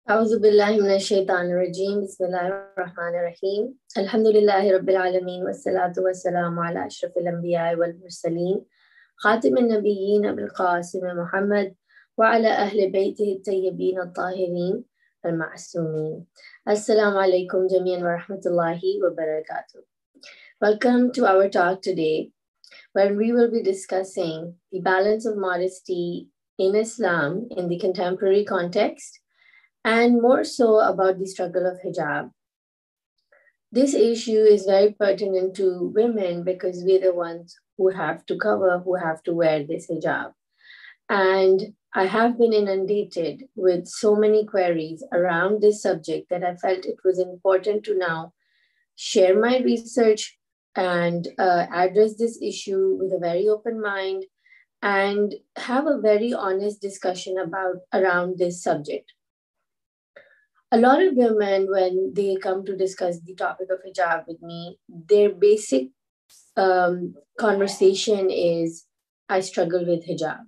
أعوذ بالله من الشيطان الرجيم بسم الله الرحمن الرحيم الحمد لله رب العالمين والصلاة والسلام على أشرف الأنبياء والمرسلين خاتم النبيين أبي القاسم محمد وعلى أهل بيته الطيبين الطاهرين المعصومين. Assalamu alaikum jami'an wa rahmatullahi wa barakatuh. Welcome to our talk today, where we will be discussing the balance of modesty in Islam in the contemporary context, and more so about the struggle of hijab. This issue is very pertinent to women because we're the ones who have to cover, who have to wear this hijab. And I have been inundated with so many queries around this subject that I felt it was important to now share my research and address this issue with a very open mind and have a very honest discussion around this subject. A lot of women, when they come to discuss the topic of hijab with me, their basic conversation is, I struggle with hijab.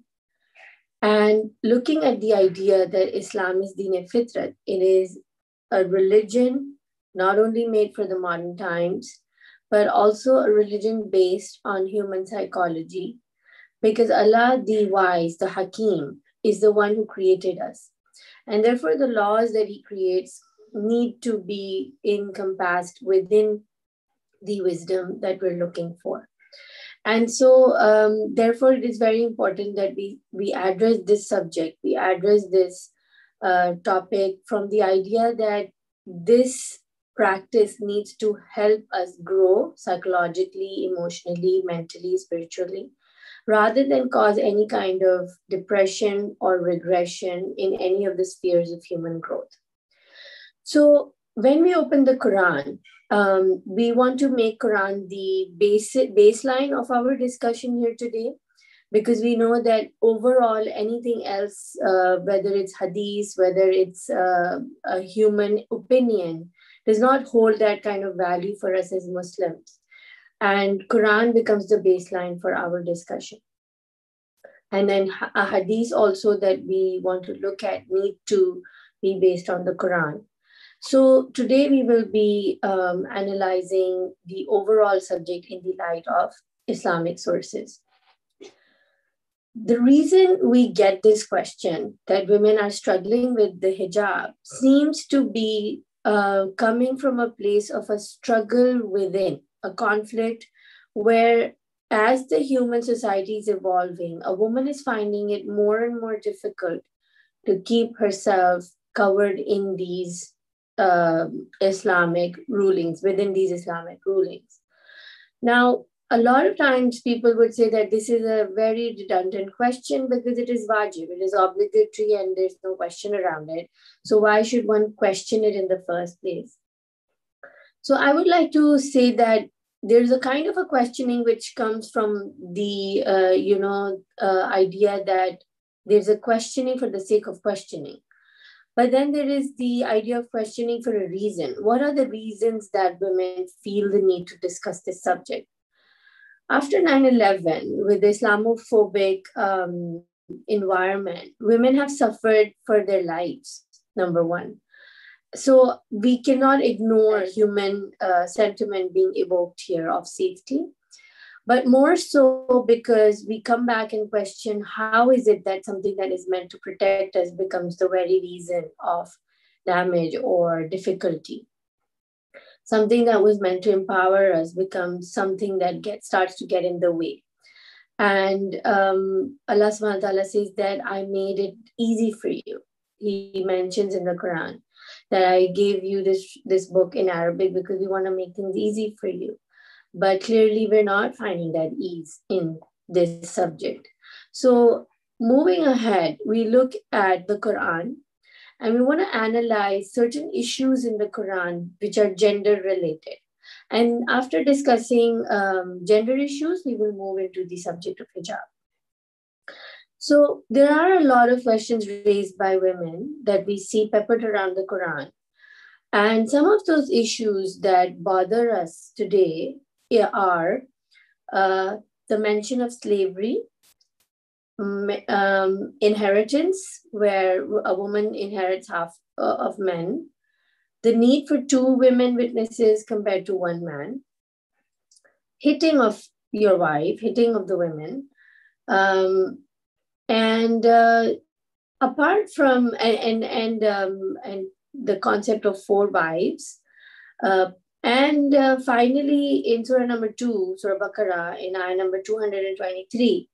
And looking at the idea that Islam is Deen Fitrat, it is a religion not only made for the modern times, but also a religion based on human psychology, because Allah, the wise, the Hakim, is the one who created us. And therefore, the laws that he creates need to be encompassed within the wisdom that we're looking for. And so, therefore, it is very important that we address this subject, we address this topic from the idea that this practice needs to help us grow psychologically, emotionally, mentally, spiritually, rather than cause any kind of depression or regression in any of the spheres of human growth. So when we open the Quran, we want to make Quran the baseline of our discussion here today, because we know that overall anything else, whether it's hadith, whether it's a human opinion, does not hold that kind of value for us as Muslims. And Quran becomes the baseline for our discussion. And then a hadith also that we want to look at need to be based on the Quran. So today we will be analyzing the overall subject in the light of Islamic sources. The reason we get this question that women are struggling with the hijab seems to be coming from a place of a struggle within, a conflict where, as the human society is evolving, a woman is finding it more and more difficult to keep herself covered in these Islamic rulings, within these Islamic rulings. Now, a lot of times people would say that this is a very redundant question because it is wajib, it is obligatory, and there's no question around it. So why should one question it in the first place? So I would like to say that there's a kind of a questioning which comes from the idea that there's a questioning for the sake of questioning. But then there is the idea of questioning for a reason. What are the reasons that women feel the need to discuss this subject? After 9/11, with the Islamophobic environment, women have suffered for their lives, number one. So we cannot ignore human sentiment being evoked here of safety, but more so because we come back and question, how is it that something that is meant to protect us becomes the very reason of damage or difficulty? Something that was meant to empower us becomes something that starts to get in the way. And Allah subhanahu wa ta'ala says that I made it easy for you. He mentions in the Quran that I gave you this book in Arabic because we want to make things easy for you. But clearly we're not finding that ease in this subject. So moving ahead, we look at the Quran and we want to analyze certain issues in the Quran which are gender related. And after discussing gender issues, we will move into the subject of hijab. So there are a lot of questions raised by women that we see peppered around the Quran. And some of those issues that bother us today are the mention of slavery, inheritance, where a woman inherits half of men, the need for 2 women witnesses compared to 1 man, hitting of your wife, hitting of the women, and apart from and the concept of 4 wives, and finally in Surah number 2, Surah Baqarah, in ayah number 223,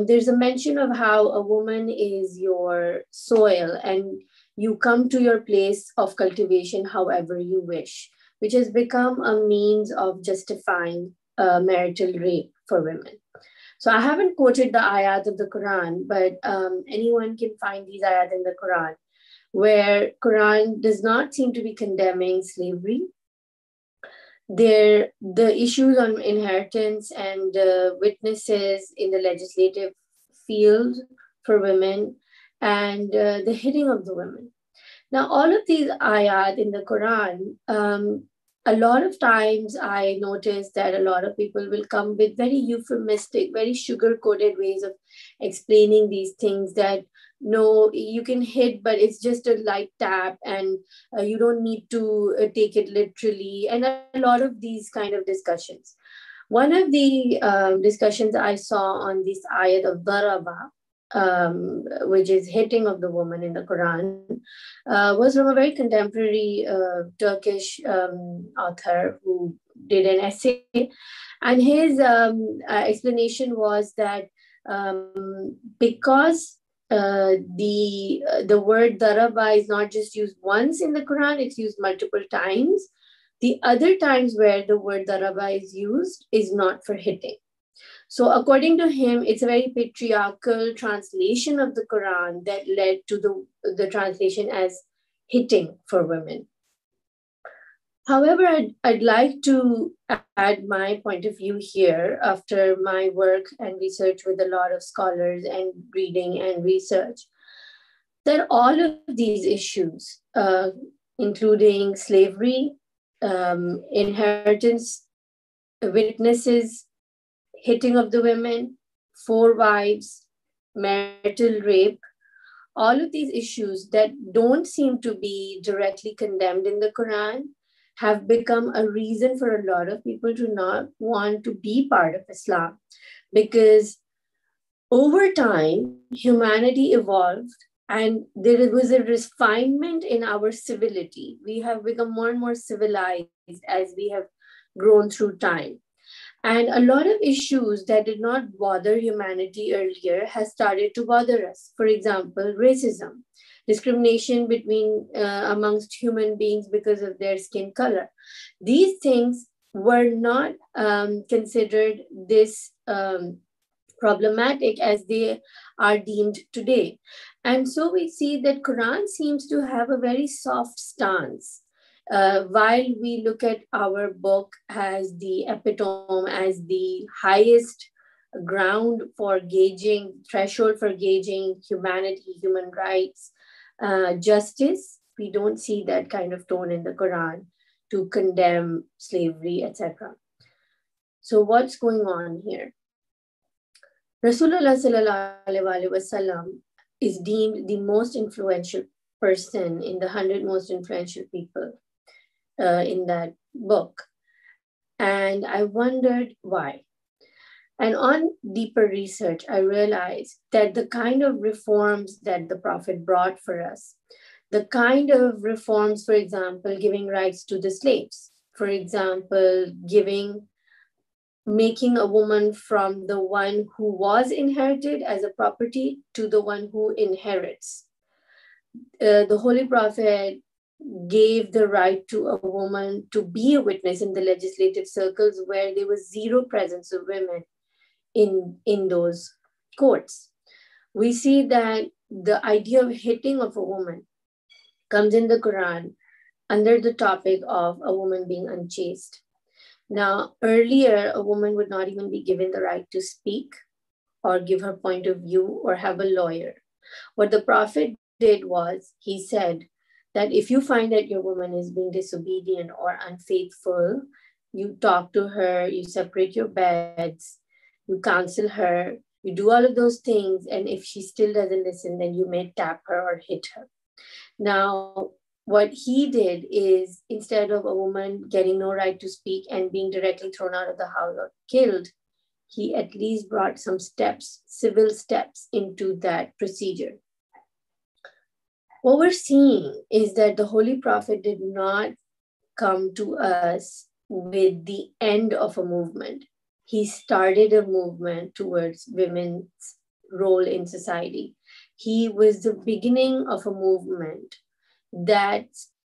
there's a mention of how a woman is your soil and you come to your place of cultivation however you wish, which has become a means of justifying marital rape for women. So I haven't quoted the ayat of the Quran, but anyone can find these ayat in the Quran, where Quran does not seem to be condemning slavery. The issues on inheritance and witnesses in the legislative field for women and the hitting of the women. Now, all of these ayat in the Quran, a lot of times I notice that a lot of people will come with very euphemistic, very sugar-coated ways of explaining these things that, no, you can hit, but it's just a light tap and you don't need to take it literally. And a lot of these kind of discussions. One of the discussions I saw on this ayat of daraba, which is hitting of the woman in the Quran, was from a very contemporary Turkish author who did an essay. And his explanation was that because the word daraba is not just used once in the Quran, it's used multiple times. The other times where the word daraba is used is not for hitting. So according to him, it's a very patriarchal translation of the Quran that led to the translation as hitting for women. However, I'd like to add my point of view here after my work and research with a lot of scholars and reading and research, that all of these issues, including slavery, inheritance, witnesses, hitting of the women, 4 wives, marital rape, all of these issues that don't seem to be directly condemned in the Quran have become a reason for a lot of people to not want to be part of Islam. Because over time, humanity evolved and there was a refinement in our civility. We have become more and more civilized as we have grown through time. And a lot of issues that did not bother humanity earlier has started to bother us. For example, racism, discrimination between amongst human beings because of their skin color. These things were not considered this problematic as they are deemed today. And so we see that Quran seems to have a very soft stance. While we look at our book as the epitome, as the highest ground for gauging, threshold for gauging humanity, human rights, justice, we don't see that kind of tone in the Quran to condemn slavery, etc. So what's going on here? Rasulullah sallallahu alaihi wasallam is deemed the most influential person in the 100 most influential people in that book. And I wondered why. And on deeper research, I realized that the kind of reforms that the Prophet brought for us, the kind of reforms, for example, giving rights to the slaves, for example, making a woman from the one who was inherited as a property to the one who inherits. The Holy Prophet gave the right to a woman to be a witness in the legislative circles where there was zero presence of women in those courts. We see that the idea of hitting of a woman comes in the Quran under the topic of a woman being unchaste. Now, earlier, a woman would not even be given the right to speak or give her point of view or have a lawyer. What the Prophet did was, he said that if you find that your woman is being disobedient or unfaithful, you talk to her, you separate your beds, you counsel her, you do all of those things. And if she still doesn't listen, then you may tap her or hit her. Now, what he did is, instead of a woman getting no right to speak and being directly thrown out of the house or killed, he at least brought some steps, civil steps, into that procedure. What we're seeing is that the Holy Prophet did not come to us with the end of a movement. He started a movement towards women's role in society. He was the beginning of a movement that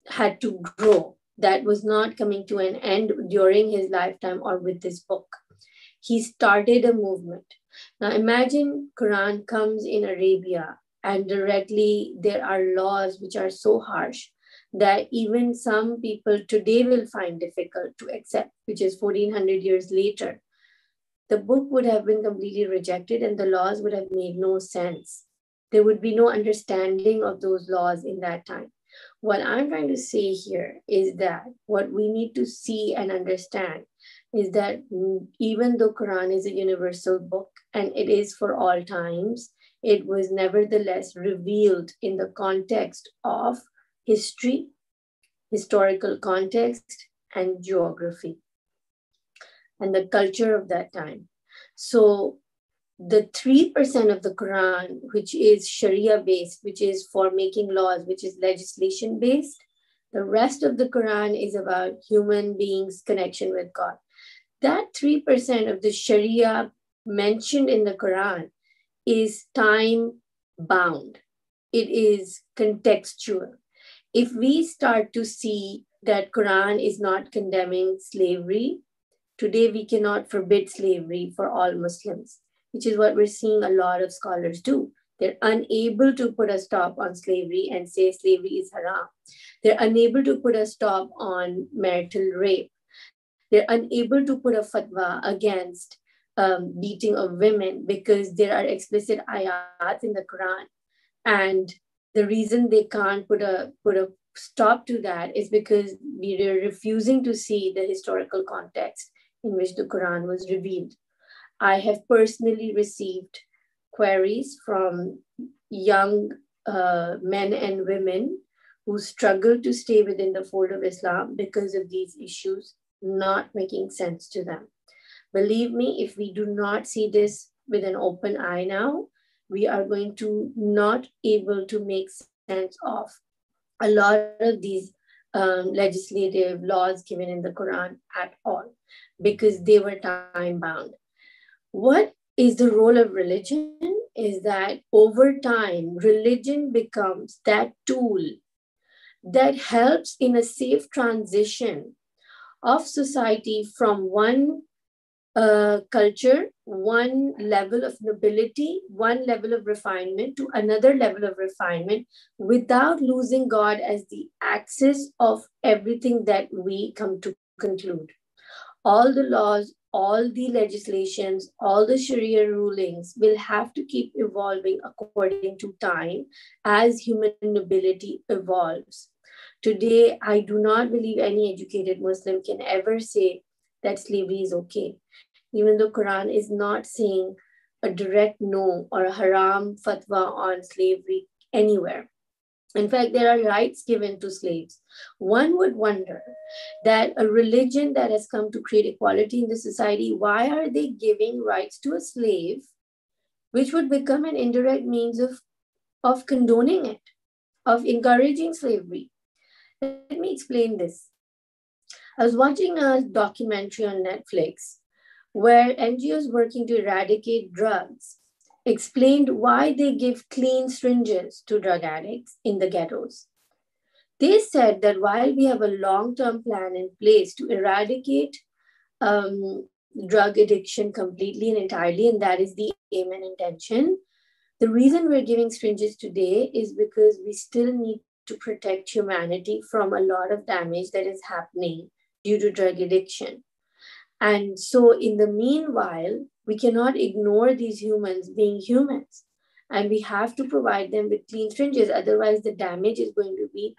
had to grow, that was not coming to an end during his lifetime or with this book. He started a movement. Now imagine Quran comes in Arabia and directly there are laws which are so harsh that even some people today will find difficult to accept, which is 1400 years later. The book would have been completely rejected and the laws would have made no sense. There would be no understanding of those laws in that time. What I'm trying to say here is that what we need to see and understand is that even though Quran is a universal book and it is for all times, it was nevertheless revealed in the context of history, historical context, and geography, and the culture of that time. So the 3% of the Quran, which is Sharia based, which is for making laws, which is legislation based, the rest of the Quran is about human beings' connection with God. That 3% of the Sharia mentioned in the Quran is time bound. It is contextual. If we start to see that Quran is not condemning slavery, today we cannot forbid slavery for all Muslims, which is what we're seeing a lot of scholars do. They're unable to put a stop on slavery and say slavery is haram. They're unable to put a stop on marital rape. They're unable to put a fatwa against beating of women because there are explicit ayat in the Quran. And the reason they can't put a stop to that is because we are refusing to see the historical context in which the Quran was revealed. I have personally received queries from young men and women who struggle to stay within the fold of Islam because of these issues not making sense to them. Believe me, if we do not see this with an open eye now, we are going to not able to make sense of a lot of these legislative laws given in the Quran at all, because they were time bound. What is the role of religion is that over time, religion becomes that tool that helps in a safe transition of society from one culture, one level of nobility, one level of refinement to another level of refinement without losing God as the axis of everything that we come to conclude. All the laws, all the legislations, all the Sharia rulings will have to keep evolving according to time as human nobility evolves. Today, I do not believe any educated Muslim can ever say that slavery is okay, even though Quran is not saying a direct no or a haram fatwa on slavery anywhere. In fact, there are rights given to slaves. One would wonder that a religion that has come to create equality in the society, why are they giving rights to a slave, which would become an indirect means of condoning it, of encouraging slavery? Let me explain this. I was watching a documentary on Netflix where NGOs working to eradicate drugs explained why they give clean syringes to drug addicts in the ghettos. They said that while we have a long-term plan in place to eradicate drug addiction completely and entirely, and that is the aim and intention, the reason we're giving syringes today is because we still need to protect humanity from a lot of damage that is happening due to drug addiction. And so in the meanwhile, we cannot ignore these humans being humans. And we have to provide them with clean syringes. Otherwise, the damage is going to be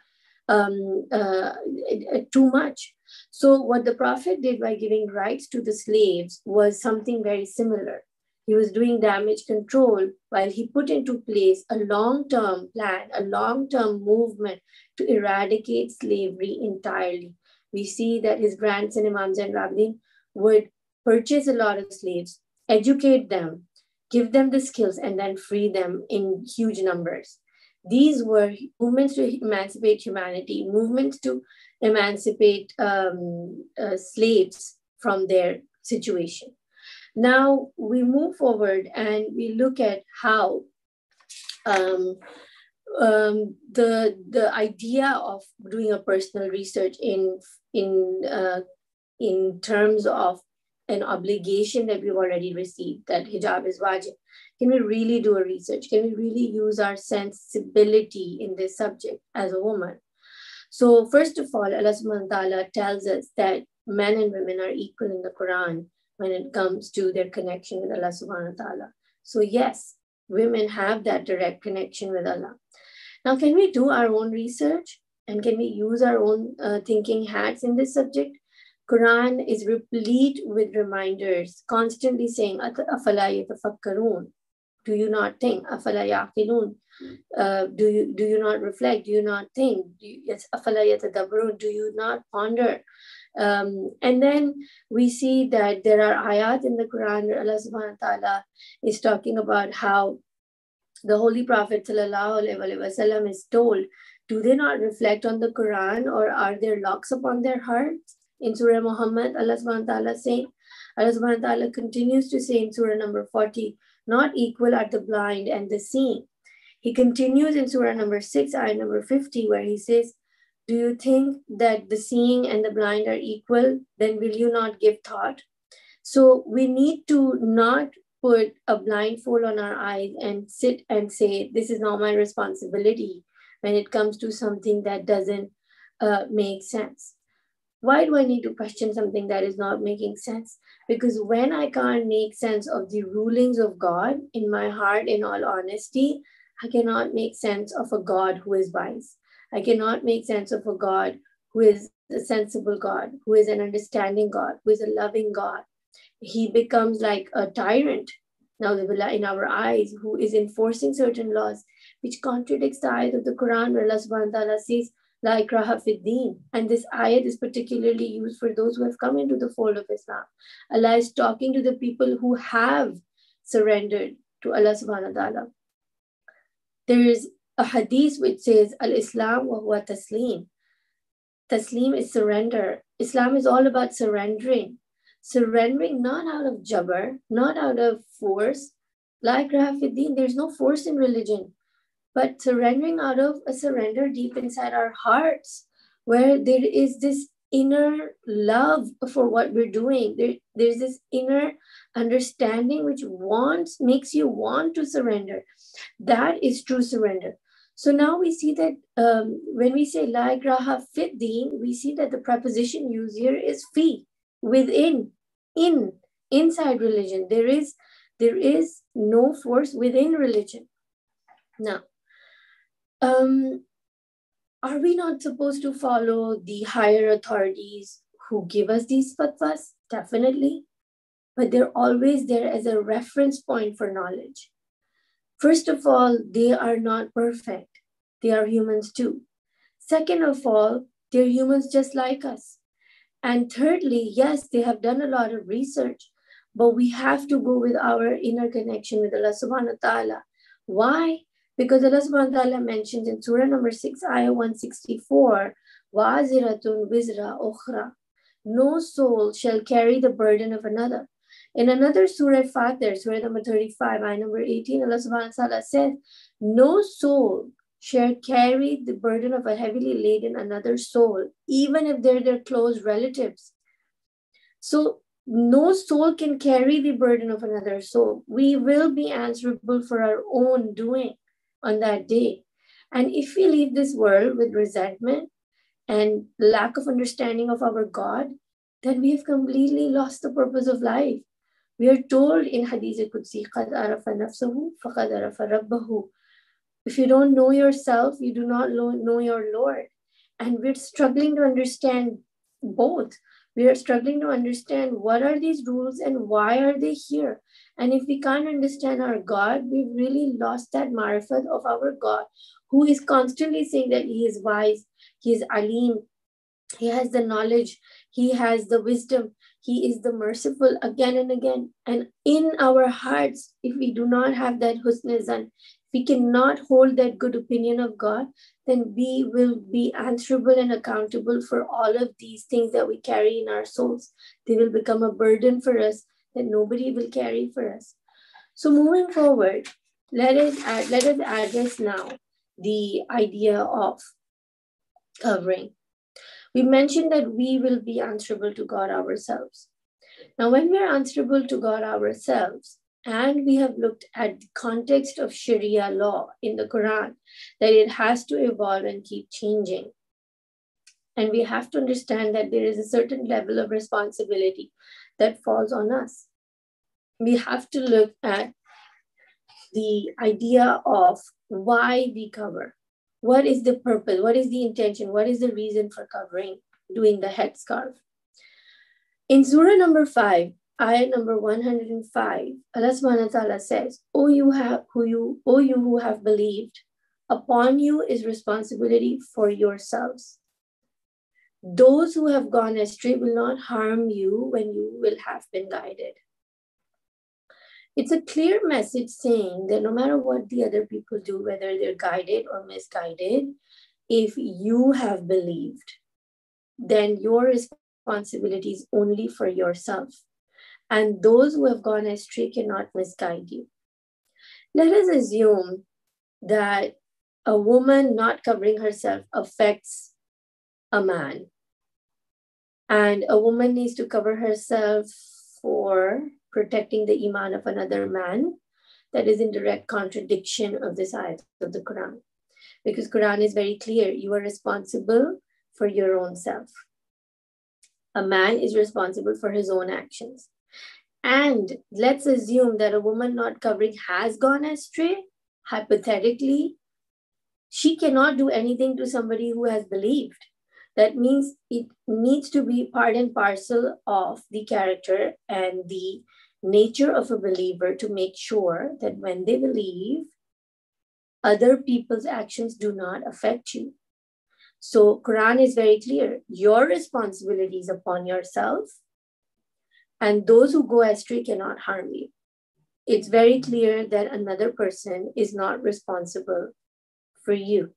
too much. So what the Prophet did by giving rights to the slaves was something very similar. He was doing damage control while he put into place a long-term plan, a long-term movement to eradicate slavery entirely. We see that his grandson, Imam Zain Rabin, would purchase a lot of slaves, educate them, give them the skills, and then free them in huge numbers. These were movements to emancipate humanity, movements to emancipate slaves from their situation. Now we move forward and we look at how the idea of doing a personal research in terms of an obligation that we've already received, that hijab is wajib. Can we really do a research? Can we really use our sensibility in this subject as a woman? So first of all, Allah subhanahu wa ta'ala tells us that men and women are equal in the Quran when it comes to their connection with Allah subhanahu wa ta'ala. So yes, women have that direct connection with Allah. Now, can we do our own research? And can we use our own thinking hats in this subject? Quran is replete with reminders, constantly saying, "Afala yatafakkarun." Do you not think? "Afala yaqilun." Do you not reflect? Do you not think? Yes, "Afala yatadabbarun." Do you not ponder? And then we see that there are ayat in the Quran where Allah subhanahu wa ta'ala is talking about how the Holy Prophet ﷺ is told, do they not reflect on the Quran, or are there locks upon their hearts? In Surah Muhammad, Allah subhanahu wa ta'ala saying, Allah subhanahu wa ta'ala continues to say in Surah number 40, not equal are the blind and the seeing. He continues in Surah number 6, ayah number 50, where he says, do you think that the seeing and the blind are equal? Then will you not give thought? So we need to not put a blindfold on our eyes and sit and say, this is not my responsibility when it comes to something that doesn't make sense. Why do I need to question something that is not making sense? Because when I can't make sense of the rulings of God in my heart, in all honesty, I cannot make sense of a God who is wise. I cannot make sense of a God who is a sensible God, who is an understanding God, who is a loving God. He becomes like a tyrant, now in our eyes, who is enforcing certain laws, which contradicts the ayat of the Quran where Allah subhanahu wa ta'ala says, La ikraha fid deen. And this ayat is particularly used for those who have come into the fold of Islam. Allah is talking to the people who have surrendered to Allah subhanahu wa ta'ala. There is a hadith which says, Al-Islam wa huwa taslim. Taslim is surrender. Islam is all about surrendering. Surrendering not out of jabr, not out of force. La ikraha fid deen. There's no force in religion. But surrendering out of a surrender deep inside our hearts, where there is this inner love for what we're doing. There's this inner understanding which makes you want to surrender. That is true surrender. So now we see that when we say la ikraha fid deen, we see that the preposition used here is fi, within, inside religion. There is no force within religion. Now, are we not supposed to follow the higher authorities who give us these fatwas? Definitely. But they're always there as a reference point for knowledge. First of all, they are not perfect. They are humans too. Second of all, they're humans just like us. And thirdly, yes, they have done a lot of research, but we have to go with our inner connection with Allah subhanahu wa ta'ala. Why? Because Allah subhanahu wa ta'ala mentions in Surah number 6, ayah 164, وَعَزِرَةٌ وِزْرَ أُخْرَى. No soul shall carry the burden of another. In another Surah Fatir, Surah number 35, ayah number 18, Allah subhanahu wa ta'ala says, no soul shall carry the burden of a heavily laden another soul, even if they're their close relatives. So no soul can carry the burden of another soul. We will be answerable for our own doing on that day. And if we leave this world with resentment and lack of understanding of our God, then we have completely lost the purpose of life. We are told in Hadith al-Qudsi, قَدْ عَرَفَ نَفْسَهُ فَقَدْ عَرَفَ رَبَّهُ. If you don't know yourself, you do not know your Lord. And we're struggling to understand both. We are struggling to understand what are these rules and why are they here? And if we can't understand our God, we've really lost that marifat of our God, who is constantly saying that He is wise, He is alim, He has the knowledge, He has the wisdom, He is the merciful again and again. And in our hearts, if we do not have that husnizan, we cannot hold that good opinion of God, then we will be answerable and accountable for all of these things that we carry in our souls. They will become a burden for us that nobody will carry for us. So moving forward, let us address now the idea of covering. We mentioned that we will be answerable to God ourselves. Now, when we are answerable to God ourselves, and we have looked at the context of Sharia law in the Quran, that it has to evolve and keep changing. And we have to understand that there is a certain level of responsibility that falls on us. We have to look at the idea of why we cover. What is the purpose? What is the intention? What is the reason for covering, doing the headscarf? In Surah number 5, ayah number 105, Allah subhanahu wa ta'ala says, O you who have believed, upon you is responsibility for yourselves. Those who have gone astray will not harm you when you will have been guided. It's a clear message saying that no matter what the other people do, whether they're guided or misguided, if you have believed, then your responsibility is only for yourself. And those who have gone astray cannot misguide you. Let us assume that a woman not covering herself affects a man. And a woman needs to cover herself for protecting the iman of another man. That is in direct contradiction of this ayat of the Quran. Because Quran is very clear, you are responsible for your own self. A man is responsible for his own actions. And let's assume that a woman not covering has gone astray. Hypothetically, she cannot do anything to somebody who has believed. That means it needs to be part and parcel of the character and the nature of a believer to make sure that when they believe, other people's actions do not affect you. So Quran is very clear. Your responsibility is upon yourself, and those who go astray cannot harm you. It's very clear that another person is not responsible for you.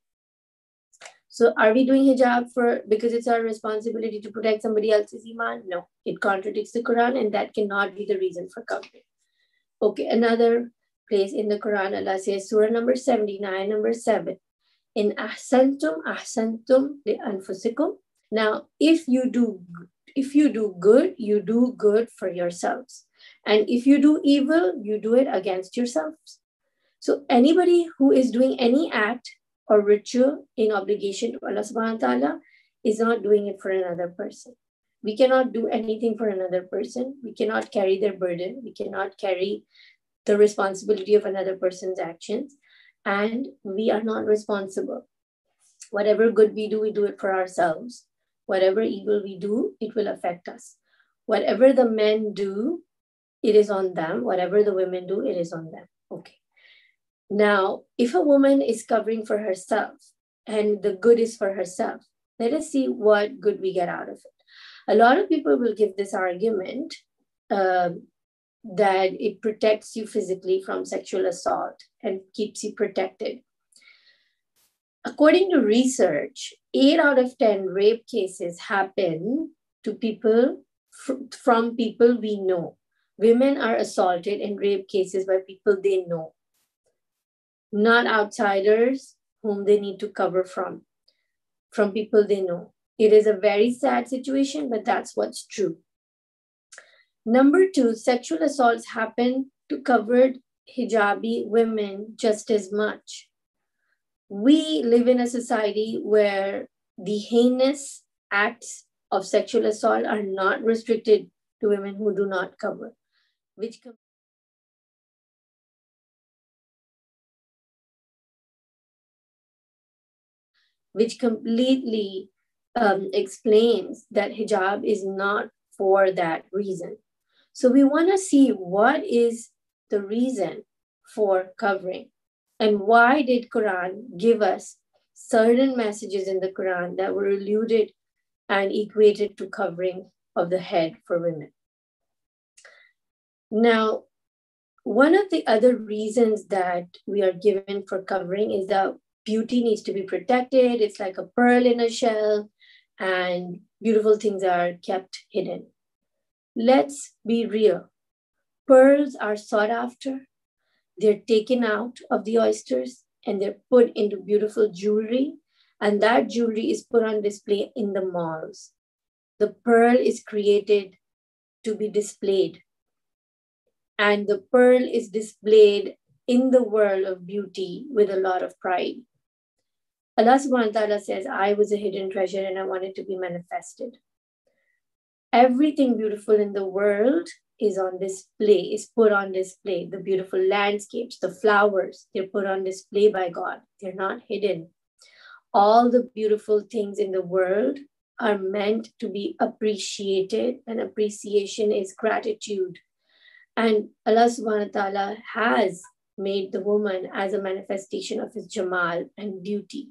So are we doing hijab because it's our responsibility to protect somebody else's iman? No, it contradicts the Quran, and that cannot be the reason for covering. Okay, another place in the Quran, Allah says, Surah number 79, number 7, in ahsantum li anfusikum. Now, if you do good, you do good for yourselves. And if you do evil, you do it against yourselves. So anybody who is doing any act or ritual in obligation to Allah subhanahu wa ta'ala is not doing it for another person. We cannot do anything for another person. We cannot carry their burden. We cannot carry the responsibility of another person's actions. And we are not responsible. Whatever good we do it for ourselves. Whatever evil we do, it will affect us. Whatever the men do, it is on them. Whatever the women do, it is on them. Okay. Now, if a woman is covering for herself and the good is for herself, let us see what good we get out of it. A lot of people will give this argument that it protects you physically from sexual assault and keeps you protected. According to research, 8 out of 10 rape cases happen to people from people we know. Women are assaulted in rape cases by people they know, not outsiders whom they need to cover from people they know. It is a very sad situation, but that's what's true. Number 2, sexual assaults happen to covered hijabi women just as much. We live in a society where the heinous acts of sexual assault are not restricted to women who do not cover, which completely explains that hijab is not for that reason. So we want to see what is the reason for covering. And why did Quran give us certain messages in the Quran that were alluded and equated to covering of the head for women? Now, one of the other reasons that we are given for covering is that beauty needs to be protected. It's like a pearl in a shell, and beautiful things are kept hidden. Let's be real. Pearls are sought after. They're taken out of the oysters and they're put into beautiful jewelry. And that jewelry is put on display in the malls. The pearl is created to be displayed. And the pearl is displayed in the world of beauty with a lot of pride. Allah subhanahu wa ta'ala says, I was a hidden treasure and I wanted to be manifested. Everything beautiful in the world is on display, is put on display. The beautiful landscapes, the flowers, they're put on display by God. They're not hidden. All the beautiful things in the world are meant to be appreciated, and appreciation is gratitude. And Allah subhanahu wa ta'ala has made the woman as a manifestation of his Jamal and beauty.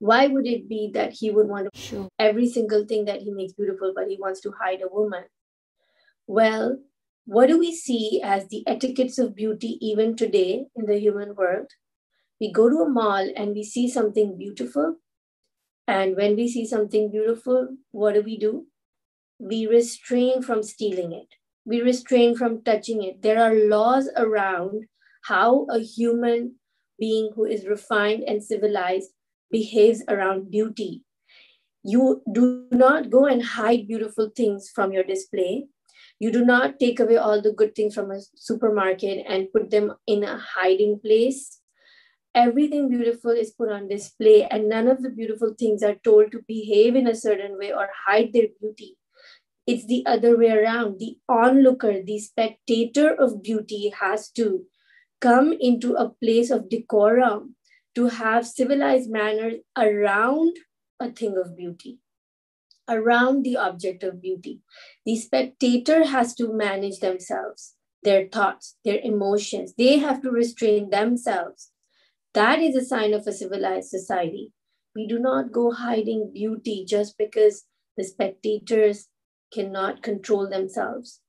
Why would it be that he would want to show every single thing that he makes beautiful, but he wants to hide a woman? Well, what do we see as the etiquettes of beauty even today in the human world? We go to a mall and we see something beautiful. And when we see something beautiful, what do? We restrain from stealing it. We restrain from touching it. There are laws around how a human being who is refined and civilized behaves around beauty. You do not go and hide beautiful things from your display. You do not take away all the good things from a supermarket and put them in a hiding place. Everything beautiful is put on display, and none of the beautiful things are told to behave in a certain way or hide their beauty. It's the other way around. The onlooker, the spectator of beauty has to come into a place of decorum, to have civilized manners around a thing of beauty, around the object of beauty. The spectator has to manage themselves, their thoughts, their emotions. They have to restrain themselves. That is a sign of a civilized society. We do not go hiding beauty just because the spectators cannot control themselves.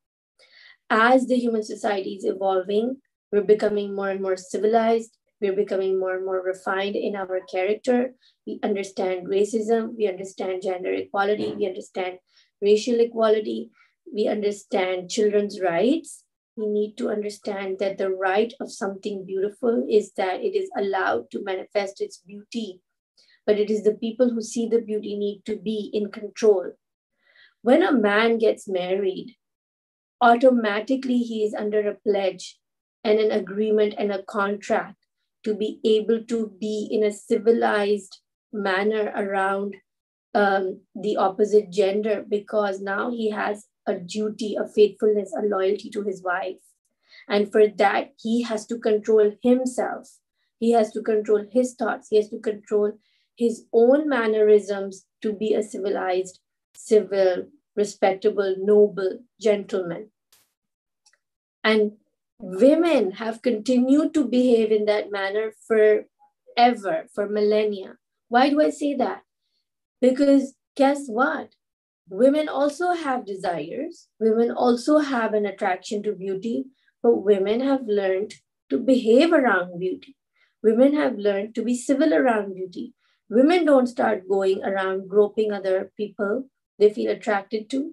As the human society is evolving, we're becoming more and more civilized. We're becoming more and more refined in our character. We understand racism. We understand gender equality. We understand racial equality. We understand children's rights. We need to understand that the right of something beautiful is that it is allowed to manifest its beauty. But it is the people who see the beauty need to be in control. When a man gets married, automatically he is under a pledge and an agreement and a contract to be able to be in a civilized manner around the opposite gender, because now he has a duty, a faithfulness, a loyalty to his wife. And for that, he has to control himself. He has to control his thoughts. He has to control his own mannerisms to be a civilized, civil, respectable, noble gentleman. And women have continued to behave in that manner forever, for millennia. Why do I say that? Because guess what? Women also have desires. Women also have an attraction to beauty, but women have learned to behave around beauty. Women have learned to be civil around beauty. Women don't start going around groping other people they feel attracted to.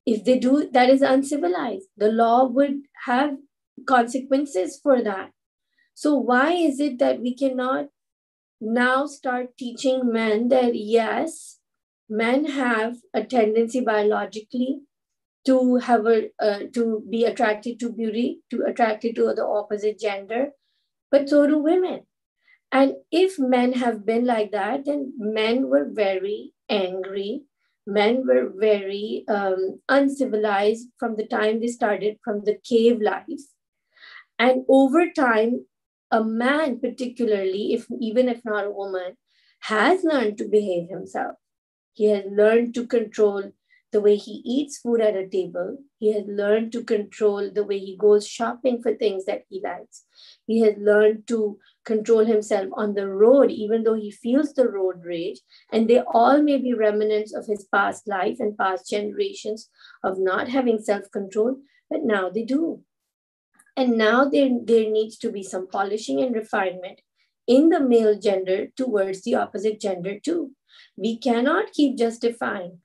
If they do, that is uncivilized. The law would have consequences for that. So why is it that we cannot now start teaching men that yes, men have a tendency biologically to have to be attracted to beauty, to attracted to the opposite gender, but so do women. And if men have been like that, then men were very angry. Men were very uncivilized from the time they started from the cave life. And over time, a man particularly, even if not a woman, has learned to behave himself. He has learned to control the way he eats food at a table. He has learned to control the way he goes shopping for things that he likes. He has learned to control himself on the road, even though he feels the road rage. And they all may be remnants of his past life and past generations of not having self-control, but now they do. And now there needs to be some polishing and refinement in the male gender towards the opposite gender too. We cannot keep justifying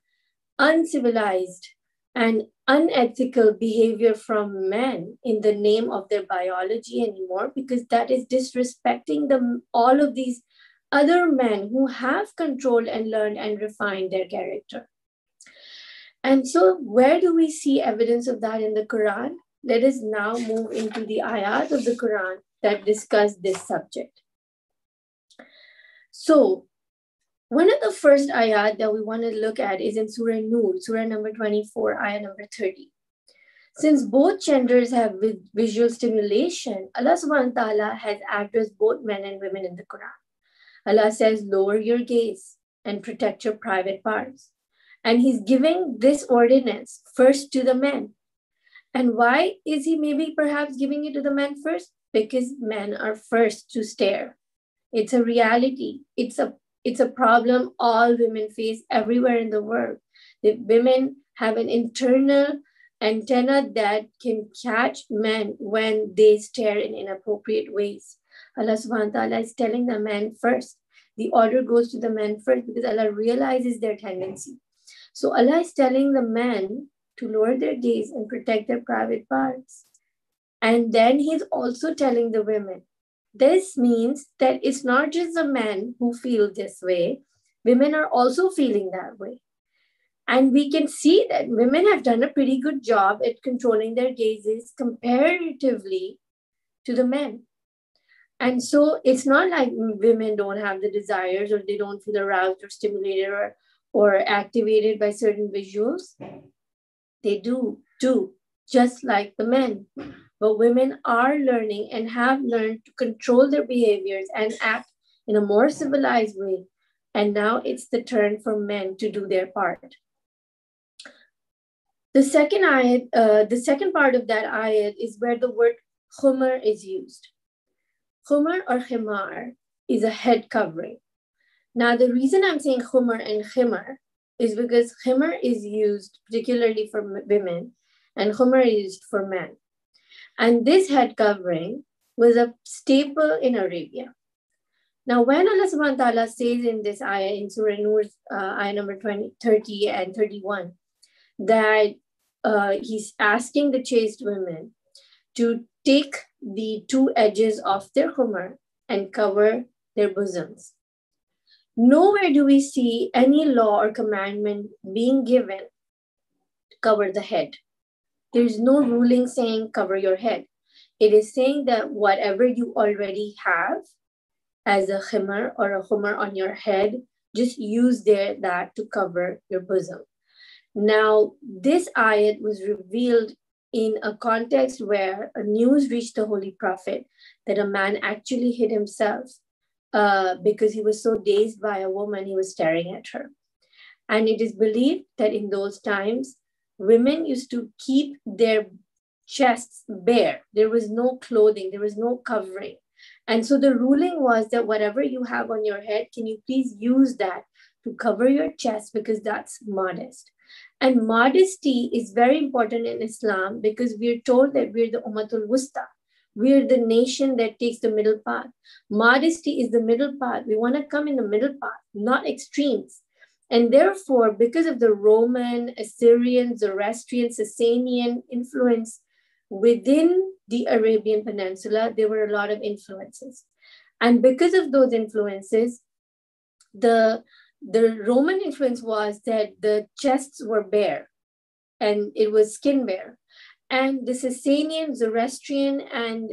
uncivilized and unethical behavior from men in the name of their biology anymore, because that is disrespecting all of these other men who have controlled and learned and refined their character. And so where do we see evidence of that in the Quran? Let us now move into the ayat of the Quran that discuss this subject. So one of the first ayat that we want to look at is in Surah Nur, Surah number 24, ayah number 30. Since both genders have visual stimulation, Allah subhanahu wa ta'ala has addressed both men and women in the Quran. Allah says, lower your gaze and protect your private parts. And he's giving this ordinance first to the men. And why is he maybe perhaps giving it to the men first? Because men are first to stare. It's a reality. It's a problem all women face everywhere in the world. The women have an internal antenna that can catch men when they stare in inappropriate ways. Allah subhanahu wa ta'ala is telling the men first. The order goes to the men first because Allah realizes their tendency. So Allah is telling the men to lower their gaze and protect their private parts. And then he's also telling the women, this means that it's not just the men who feel this way, women are also feeling that way. And we can see that women have done a pretty good job at controlling their gazes comparatively to the men. And so it's not like women don't have the desires or they don't feel aroused or stimulated or activated by certain visuals. They do too, just like the men. But women are learning and have learned to control their behaviors and act in a more civilized way. And now it's the turn for men to do their part. The second part of that ayat is where the word khumar is used. Khumar or khimar is a head covering. Now, the reason I'm saying khumar and khimar is because khimar is used particularly for women and khumar is used for men. And this head covering was a staple in Arabia. Now, when Allah subhanahu wa ta'ala says in this ayah, in Surah Nur, ayah number 30 and 31, that he's asking the chaste women to take the two edges of their khumar and cover their bosoms. Nowhere do we see any law or commandment being given to cover the head. There's no ruling saying cover your head. It is saying that whatever you already have as a khimar or a khumar on your head, just use that to cover your bosom. Now, this ayat was revealed in a context where a news reached the Holy Prophet that a man actually hid himself because he was so dazed by a woman, he was staring at her. And it is believed that in those times, women used to keep their chests bare. There was no clothing, there was no covering. And so the ruling was that whatever you have on your head, can you please use that to cover your chest because that's modest. And modesty is very important in Islam because we're told that we're the Ummatul Wusta. We're the nation that takes the middle path. Modesty is the middle path. We want to come in the middle path, not extremes. And therefore, because of the Roman, Assyrian, Zoroastrian, Sasanian influence within the Arabian Peninsula, there were a lot of influences. And because of those influences, the Roman influence was that the chests were bare and it was skin bare. And the Sasanian, Zoroastrian, and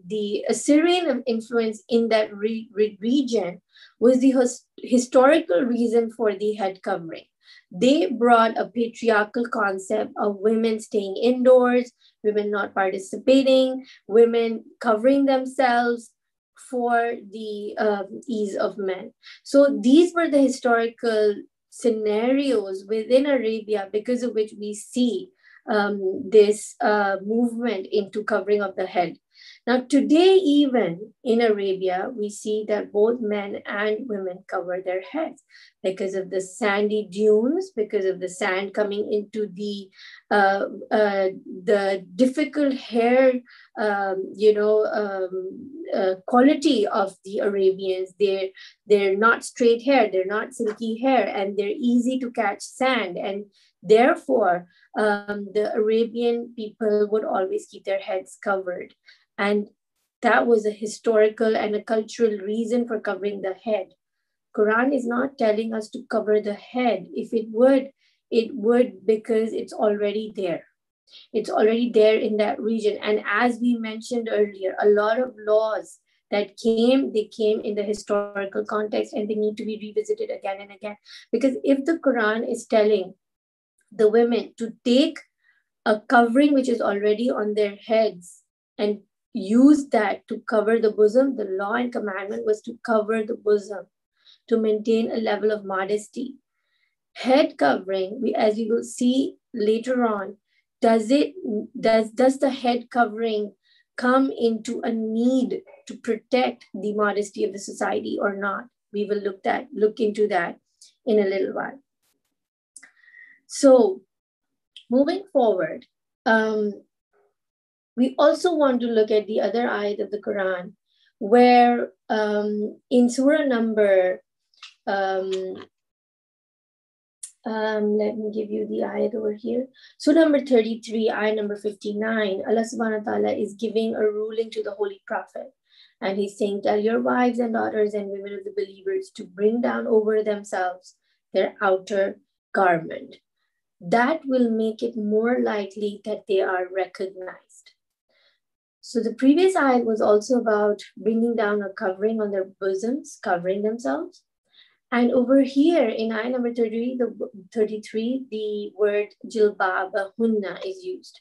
the Assyrian influence in that region was the historical reason for the head covering. They brought a patriarchal concept of women staying indoors, women not participating, women covering themselves for the ease of men. So these were the historical scenarios within Arabia because of which we see this movement into covering of the head. Now, today, even in Arabia, we see that both men and women cover their heads because of the sandy dunes, because of the sand coming into the difficult hair, quality of the Arabians. They're not straight hair, they're not silky hair, and they're easy to catch sand. And therefore, the Arabian people would always keep their heads covered. And that was a historical and a cultural reason for covering the head. Quran is not telling us to cover the head. If it would because it's already there. It's already there in that region. And as we mentioned earlier, a lot of laws that came in the historical context, and they need to be revisited again and again. Because if the Quran is telling the women to take a covering which is already on their heads and use that to cover the bosom, the law and commandment was to cover the bosom, to maintain a level of modesty. Head covering, as we will see later on, does the head covering come into a need to protect the modesty of the society or not? We will look into that in a little while. So moving forward, we also want to look at the other ayat of the Quran, where in surah number, let me give you the ayat over here. Surah number 33, ayat number 59, Allah subhanahu wa ta'ala is giving a ruling to the Holy Prophet. And he's saying, tell your wives and daughters and women of the believers to bring down over themselves their outer garment. That will make it more likely that they are recognized. So the previous ayat was also about bringing down a covering on their bosoms, covering themselves. And over here in ayat number 33, the word jilbabahunna is used.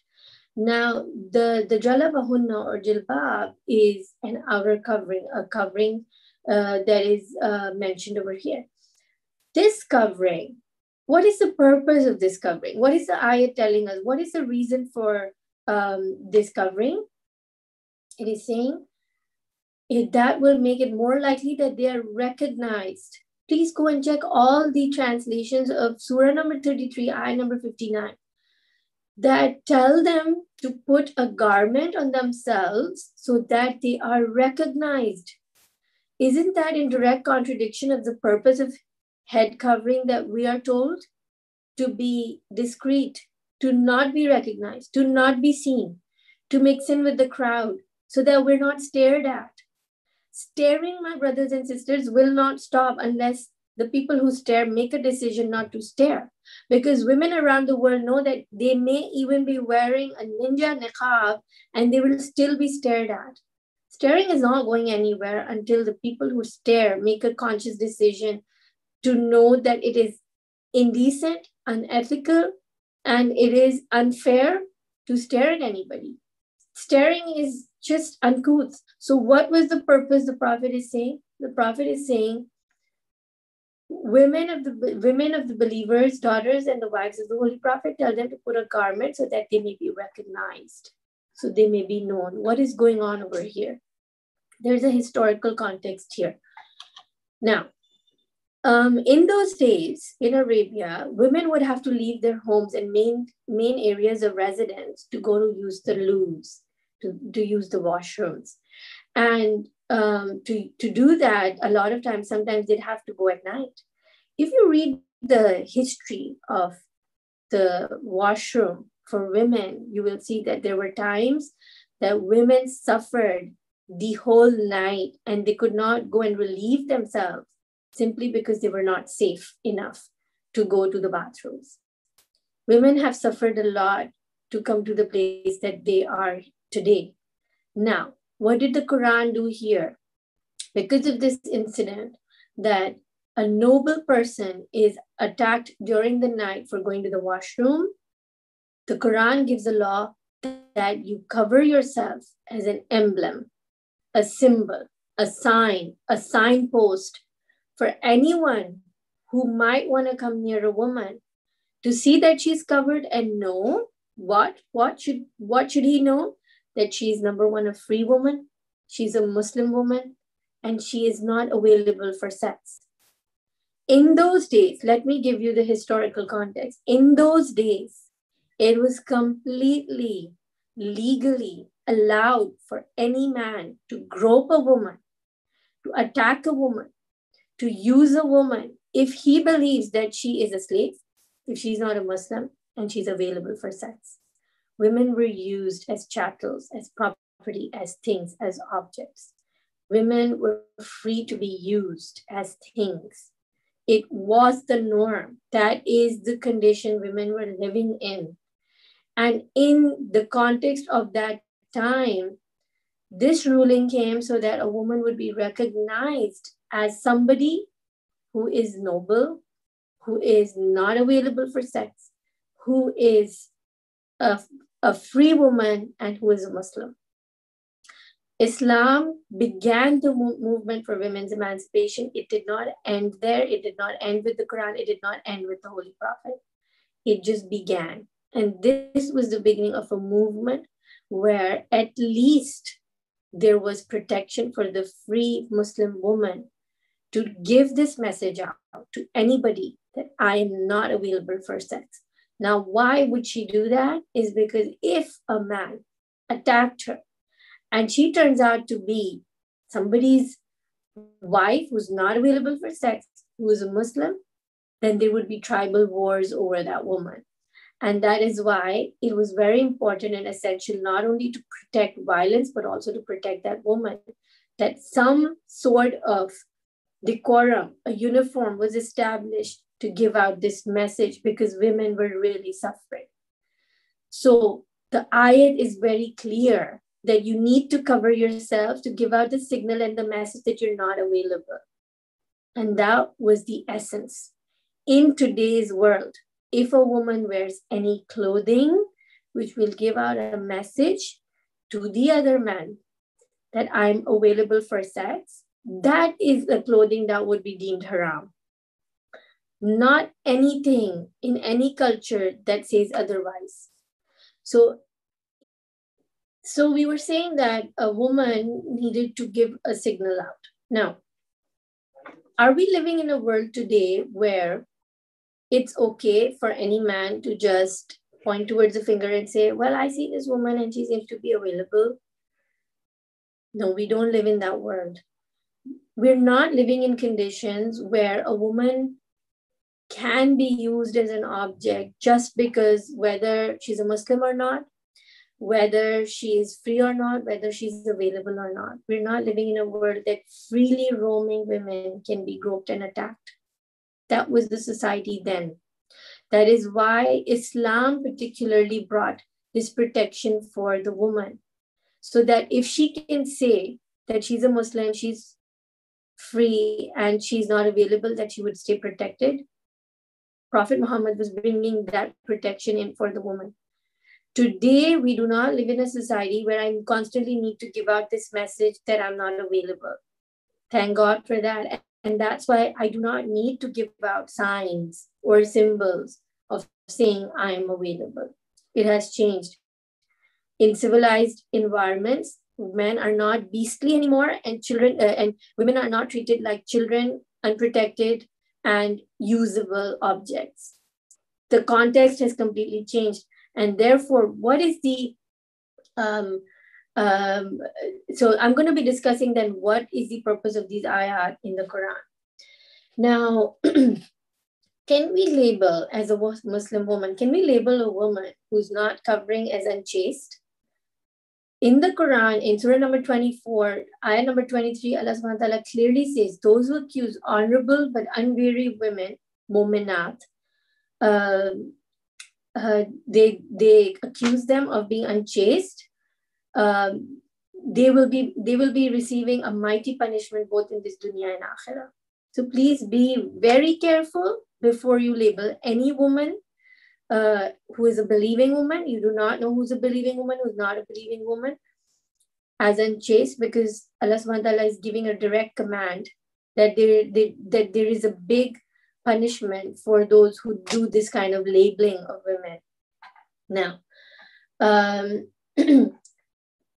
Now, the jalabahunna or jilbab is an outer covering, a covering that is mentioned over here. This covering, what is the purpose of this covering? What is the ayat telling us? What is the reason for this covering? It is saying that will make it more likely that they are recognized. Please go and check all the translations of Surah number 33, ayah number 59, that tell them to put a garment on themselves so that they are recognized. Isn't that in direct contradiction of the purpose of head covering that we are told? To be discreet, to not be recognized, to not be seen, to mix in with the crowd so that we're not stared at. Staring, my brothers and sisters, will not stop unless the people who stare make a decision not to stare. Because women around the world know that they may even be wearing a ninja niqab and they will still be stared at. Staring is not going anywhere until the people who stare make a conscious decision to know that it is indecent, unethical, and it is unfair to stare at anybody. Staring is just uncouth. So what was the purpose the Prophet is saying? The Prophet is saying, women of the believers, daughters and the wives of the Holy Prophet, tell them to put a garment so that they may be recognized, so they may be known. What is going on over here? There's a historical context here. Now, in those days in Arabia, women would have to leave their homes and main areas of residence to go to use the loos, to use the washrooms. And to do that, a lot of times, sometimes they'd have to go at night. If you read the history of the washroom for women, you will see that there were times that women suffered the whole night and they could not go and relieve themselves simply because they were not safe enough to go to the bathrooms. Women have suffered a lot to come to the place that they are today. Now, what did the Quran do here? Because of this incident, that a noble person is attacked during the night for going to the washroom, the Quran gives a law that you cover yourself as an emblem, a symbol, a sign, a signpost for anyone who might want to come near a woman to see that she's covered and know what should he know? That she is, number one, a free woman, she's a Muslim woman, and she is not available for sex. In those days, let me give you the historical context. In those days, it was completely legally allowed for any man to grope a woman, to attack a woman, to use a woman if he believes that she is a slave, if she's not a Muslim and she's available for sex. Women were used as chattels, as property, as things, as objects. Women were free to be used as things. It was the norm. That is the condition women were living in. And in the context of that time, this ruling came so that a woman would be recognized as somebody who is noble, who is not available for sex, who is a free woman, and who is a Muslim. Islam began the movement for women's emancipation. It did not end there. It did not end with the Quran. It did not end with the Holy Prophet. It just began. And this was the beginning of a movement where at least there was protection for the free Muslim woman to give this message out to anybody that I am not available for sex. Now, why would she do that? Is because if a man attacked her and she turns out to be somebody's wife who's not available for sex, who is a Muslim, then there would be tribal wars over that woman. And that is why it was very important and essential not only to protect violence, but also to protect that woman, that some sort of decorum, a uniform was established to give out this message because women were really suffering. So the ayat is very clear that you need to cover yourself to give out the signal and the message that you're not available. And that was the essence. In today's world, if a woman wears any clothing which will give out a message to the other man that I'm available for sex, that is the clothing that would be deemed haram. Not anything in any culture that says otherwise. So we were saying that a woman needed to give a signal out. Now, are we living in a world today where it's okay for any man to just point towards a finger and say, well, I see this woman and she seems to be available? No, we don't live in that world. We're not living in conditions where a woman can be used as an object just because whether she's a Muslim or not, whether she is free or not, whether she's available or not. We're not living in a world that freely roaming women can be groped and attacked. That was the society then. That is why Islam particularly brought this protection for the woman. So that if she can say that she's a Muslim, she's free and she's not available, that she would stay protected. Prophet Muhammad was bringing that protection in for the woman. Today, we do not live in a society where I constantly need to give out this message that I'm not available. Thank God for that. And that's why I do not need to give out signs or symbols of saying I am available. It has changed. In civilized environments, men are not beastly anymore, and children and women are not treated like children, unprotected and usable objects. The context has completely changed. And therefore, what is the, so I'm going to be discussing then what is the purpose of these ayat in the Quran. Now, can we label as a Muslim woman, can we label a woman who's not covering as unchaste? In the Quran, in Surah number 24, ayat number 23, Allah subhanahu wa ta'ala clearly says, those who accuse honorable but unwary women, mu'minat, they accuse them of being unchaste. They will be receiving a mighty punishment both in this dunya and akhirah. So please be very careful before you label any woman who is a believing woman. You do not know who's a believing woman, who's not a believing woman, as unchaste, because Allah subhanahu wa ta'ala is giving a direct command that there is a big punishment for those who do this kind of labeling of women. Now,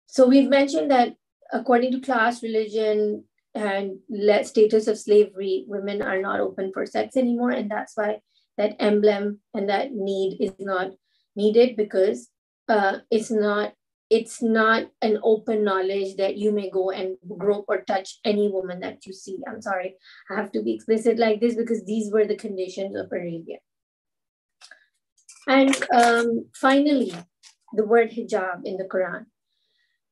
so we've mentioned that according to class, religion, and status of slavery, women are not open for sex anymore. And that's why that emblem and that need is not needed, because it's not an open knowledge that you may go and grope or touch any woman that you see. I'm sorry, I have to be explicit like this because these were the conditions of Arabia. And finally, the word hijab in the Quran.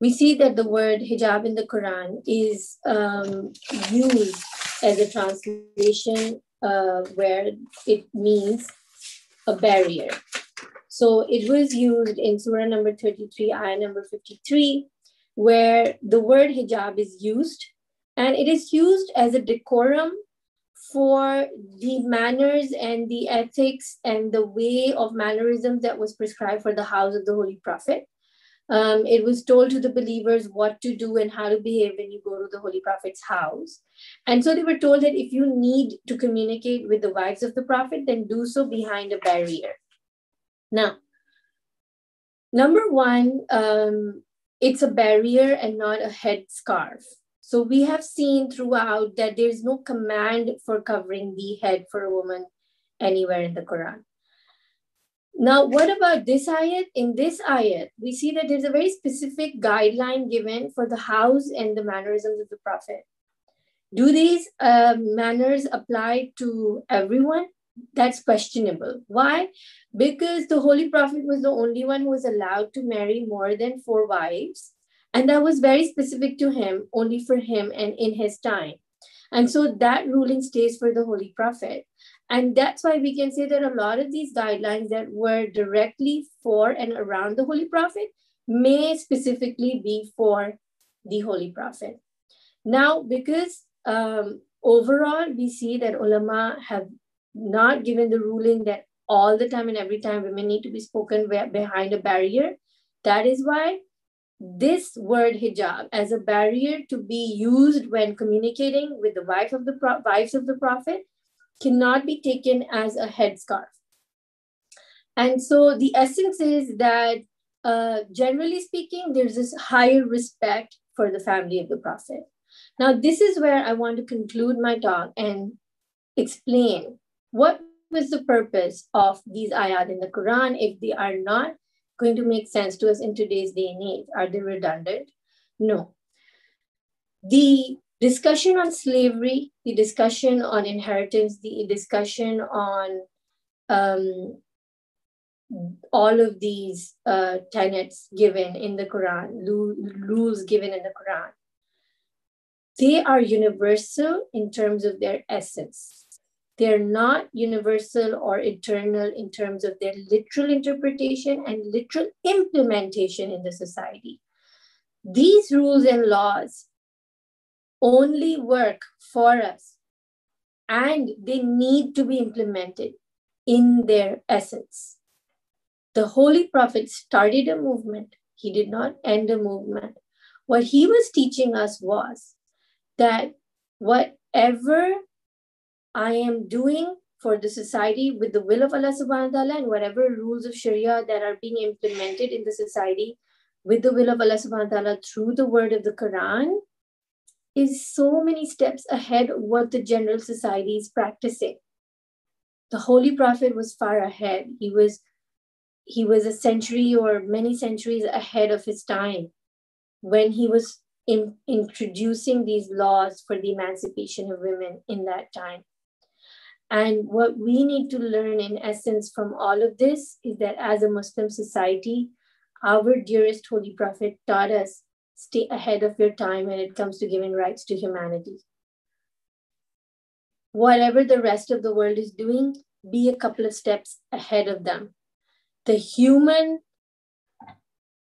We see that the word hijab in the Quran is used as a translation where it means a barrier. So it was used in Surah number 33, ayah number 53, where the word hijab is used, and it is used as a decorum for the manners and the ethics and the way of mannerism that was prescribed for the house of the Holy Prophet. It was told to the believers what to do and how to behave when you go to the Holy Prophet's house. And so they were told that if you need to communicate with the wives of the Prophet, then do so behind a barrier. Now, number one, it's a barrier and not a headscarf. So we have seen throughout that there's no command for covering the head for a woman anywhere in the Quran. Now, what about this ayat? In this ayat, we see that there's a very specific guideline given for the house and the mannerisms of the Prophet. Do these manners apply to everyone? That's questionable. Why? Because the Holy Prophet was the only one who was allowed to marry more than 4 wives. And that was very specific to him, only for him and in his time. And so that ruling stays for the Holy Prophet. And that's why we can say that a lot of these guidelines that were directly for and around the Holy Prophet may specifically be for the Holy Prophet. Now, because overall, we see that ulama have not given the ruling that all the time and every time women need to be spoken behind a barrier. That is why this word hijab as a barrier to be used when communicating with the wives of the Prophet cannot be taken as a headscarf. And so the essence is that generally speaking, there's this higher respect for the family of the Prophet. Now, this is where I want to conclude my talk and explain what was the purpose of these ayat in the Quran if they are not going to make sense to us in today's day and age. Are they redundant? No. The discussion on slavery, the discussion on inheritance, the discussion on all of these tenets given in the Quran, rules given in the Quran, they are universal in terms of their essence. They're not universal or eternal in terms of their literal interpretation and literal implementation in the society. These rules and laws only work for us, and they need to be implemented in their essence. The Holy Prophet started a movement. He did not end a movement. What he was teaching us was that whatever I am doing for the society with the will of Allah subhanahu wa ta'ala, and whatever rules of Sharia that are being implemented in the society with the will of Allah subhanahu wa ta'ala through the word of the Quran, is so many steps ahead of what the general society is practicing. The Holy Prophet was far ahead. He was a century or many centuries ahead of his time when he was introducing these laws for the emancipation of women in that time. And what we need to learn in essence from all of this is that as a Muslim society, our dearest Holy Prophet taught us, stay ahead of your time when it comes to giving rights to humanity. Whatever the rest of the world is doing, be a couple of steps ahead of them. The human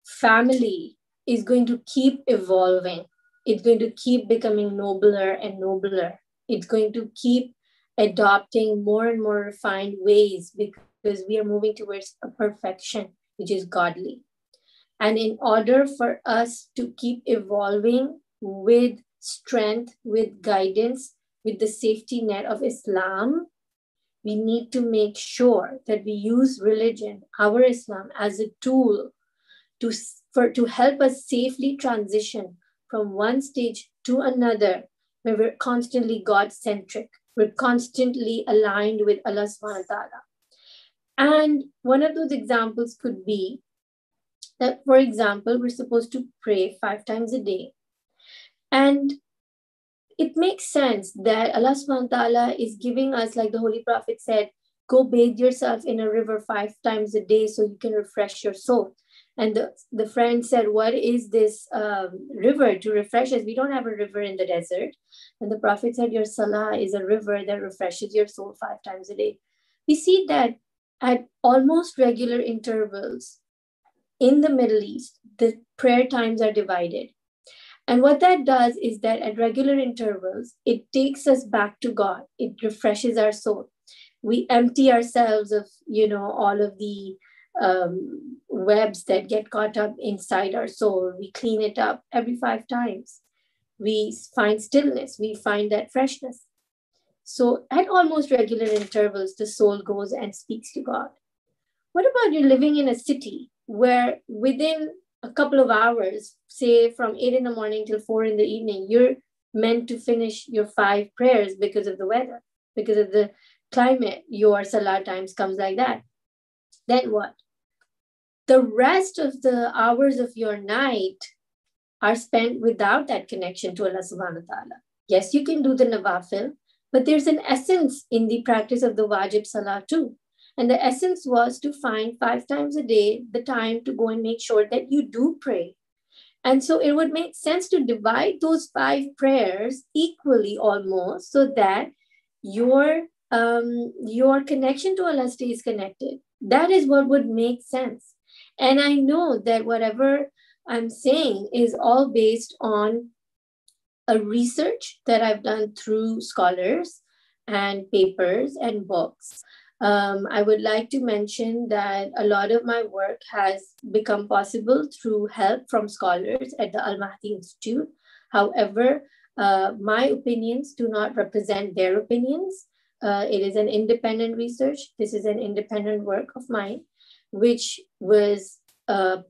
family is going to keep evolving. It's going to keep becoming nobler and nobler. It's going to keep adopting more and more refined ways because we are moving towards a perfection, which is godly. And in order for us to keep evolving with strength, with guidance, with the safety net of Islam, we need to make sure that we use religion, our Islam, as a tool to help us safely transition from one stage to another, where we're constantly God-centric. We're constantly aligned with Allah subhanahu wa ta'ala. And one of those examples could be that, for example, we're supposed to pray 5 times a day. And it makes sense that Allah subhanahu wa ta'ala is giving us, like the Holy Prophet said, go bathe yourself in a river 5 times a day so you can refresh your soul. And the friend said, what is this river to refresh us? We don't have a river in the desert. And the Prophet said, your salah is a river that refreshes your soul 5 times a day. We see that at almost regular intervals in the Middle East, the prayer times are divided. And what that does is that at regular intervals, it takes us back to God. It refreshes our soul. We empty ourselves of, all of the webs that get caught up inside our soul. We clean it up every 5 times. We find stillness. We find that freshness. So at almost regular intervals, the soul goes and speaks to God. What about you living in a city where within a couple of hours, say from 8 in the morning till 4 in the evening, you're meant to finish your 5 prayers because of the weather, because of the climate, your salah times comes like that. Then what? The rest of the hours of your night are spent without that connection to Allah subhanahu wa ta'ala. Yes, you can do the nawafil, but there's an essence in the practice of the wajib salah too. And the essence was to find 5 times a day the time to go and make sure that you do pray. And so it would make sense to divide those 5 prayers equally almost, so that your connection to Allah stays connected. That is what would make sense. And I know that whatever I'm saying is all based on a research that I've done through scholars and papers and books. I would like to mention that a lot of my work has become possible through help from scholars at the Al-Mahdi Institute. However, my opinions do not represent their opinions. It is an independent research. This is an independent work of mine, which was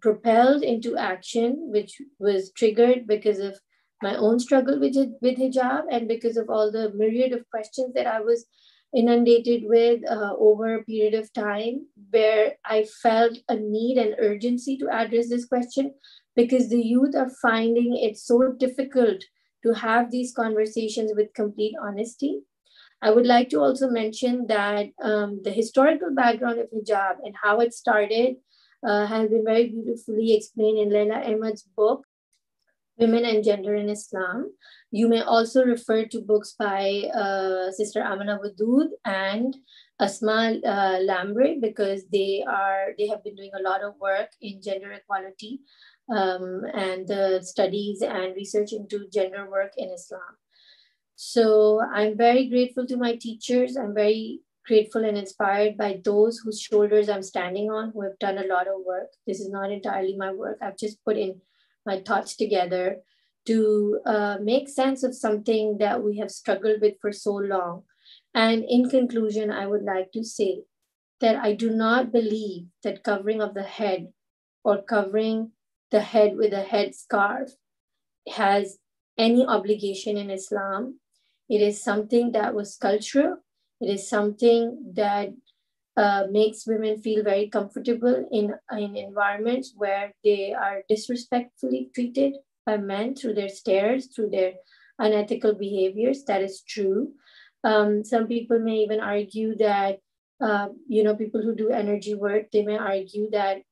propelled into action, which was triggered because of my own struggle with hijab and because of all the myriad of questions that I was inundated with over a period of time, where I felt a need and urgency to address this question, because the youth are finding it so difficult to have these conversations with complete honesty. I would like to also mention that the historical background of hijab and how it started has been very beautifully explained in Leila Ahmed's book, Women and Gender in Islam. You may also refer to books by Sister Amina Wadood and Asma Lambre, because they have been doing a lot of work in gender equality and studies and research into gender work in Islam. So I'm very grateful to my teachers. I'm very grateful and inspired by those whose shoulders I'm standing on, who have done a lot of work. This is not entirely my work. I've just put in my thoughts together to make sense of something that we have struggled with for so long. And in conclusion, I would like to say that I do not believe that covering of the head or covering the head with a headscarf has any obligation in Islam. It is something that was cultural. It is something that makes women feel very comfortable in environments where they are disrespectfully treated by men through their stares, through their unethical behaviors. That is true. Some people may even argue that, people who do energy work, they may argue that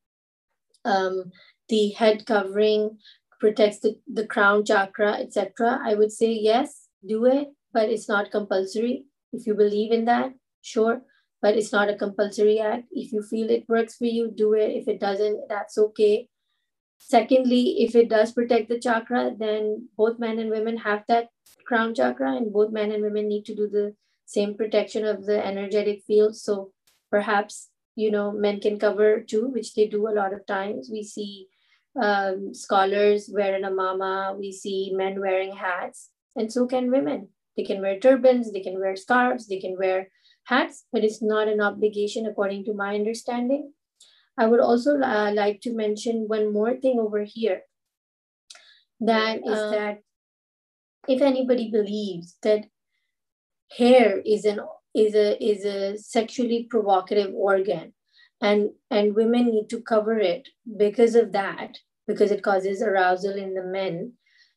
the head covering protects the crown chakra, etc. I would say, yes, do it, but it's not compulsory. If you believe in that, sure, but it's not a compulsory act. If you feel it works for you, do it. If it doesn't, that's okay. Secondly, if it does protect the chakra, then both men and women have that crown chakra, and both men and women need to do the same protection of the energetic field. So perhaps, men can cover too, which they do a lot of times. We see scholars wearing a amama, we see men wearing hats, and so can women. They can wear turbans, they can wear scarves, they can wear hats, but it's not an obligation according to my understanding. I would also like to mention one more thing over here. That is that if anybody believes that hair is a sexually provocative organ, and women need to cover it because of that, because it causes arousal in the men,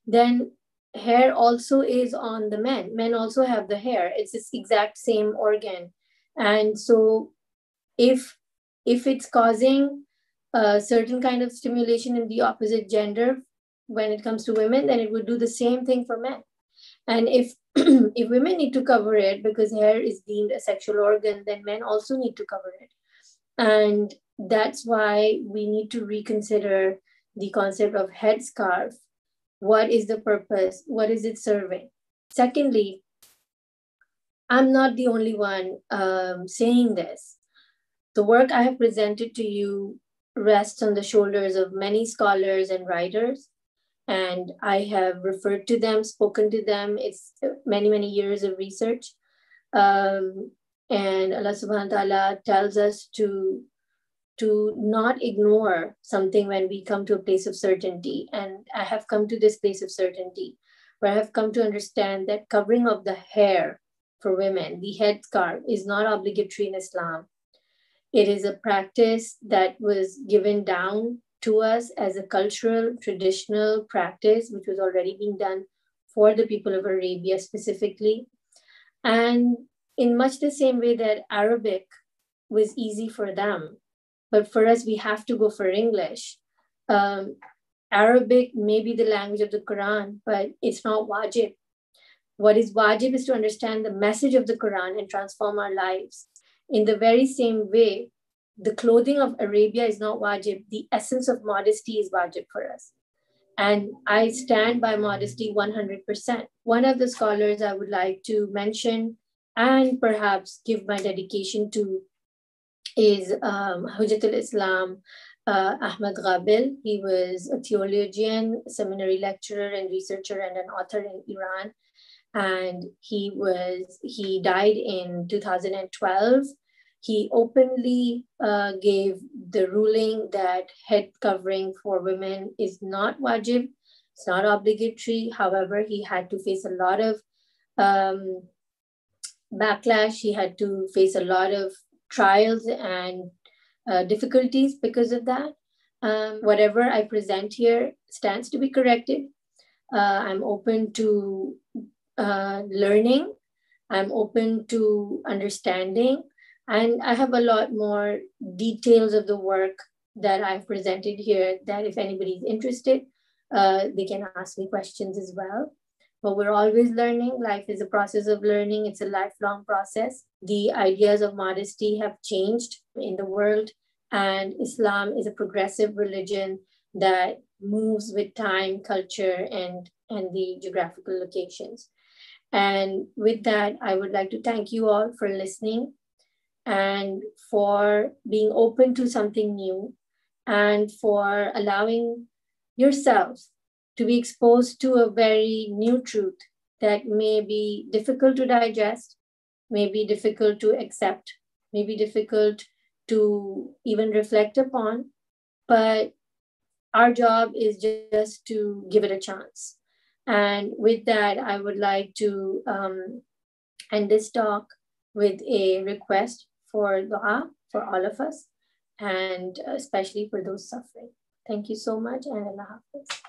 then hair also is on the men. Men also have the hair. It's this exact same organ. And so if it's causing a certain kind of stimulation in the opposite gender when it comes to women, then it would do the same thing for men. And if if women need to cover it because hair is deemed a sexual organ, then men also need to cover it. And that's why we need to reconsider the concept of headscarf. What is the purpose? What is it serving? Secondly, I'm not the only one saying this. The work I have presented to you rests on the shoulders of many scholars and writers, and I have referred to them, spoken to them. It's many, many years of research. And Allah subhanahu wa ta'ala tells us to not ignore something when we come to a place of certainty. And I have come to this place of certainty where I have come to understand that covering of the hair for women, the headscarf, is not obligatory in Islam. It is a practice that was given down to us as a cultural, traditional practice, which was already being done for the people of Arabia specifically. And in much the same way that Arabic was easy for them, but for us, we have to go for English. Arabic may be the language of the Quran, but it's not wajib. What is wajib is to understand the message of the Quran and transform our lives. In the very same way, the clothing of Arabia is not wajib. The essence of modesty is wajib for us. And I stand by modesty 100%. One of the scholars I would like to mention and perhaps give my dedication to is Hujjatul Islam Ahmad Ghabil. He was a theologian, seminary lecturer and researcher and an author in Iran. And he died in 2012. He openly gave the ruling that head covering for women is not wajib, it's not obligatory. However, he had to face a lot of backlash. He had to face a lot of trials and difficulties because of that. Whatever I present here stands to be corrected. I'm open to learning. I'm open to understanding. And I have a lot more details of the work that I've presented here that if anybody's interested, they can ask me questions as well. But we're always learning. Life is a process of learning. It's a lifelong process. The ideas of modesty have changed in the world, and Islam is a progressive religion that moves with time, culture, and the geographical locations. And with that, I would like to thank you all for listening and for being open to something new and for allowing yourselves to be exposed to a very new truth that may be difficult to digest, may be difficult to accept, may be difficult to even reflect upon, but our job is just to give it a chance. And with that, I would like to end this talk with a request for dua for all of us, and especially for those suffering. Thank you so much, and Allah Hafiz.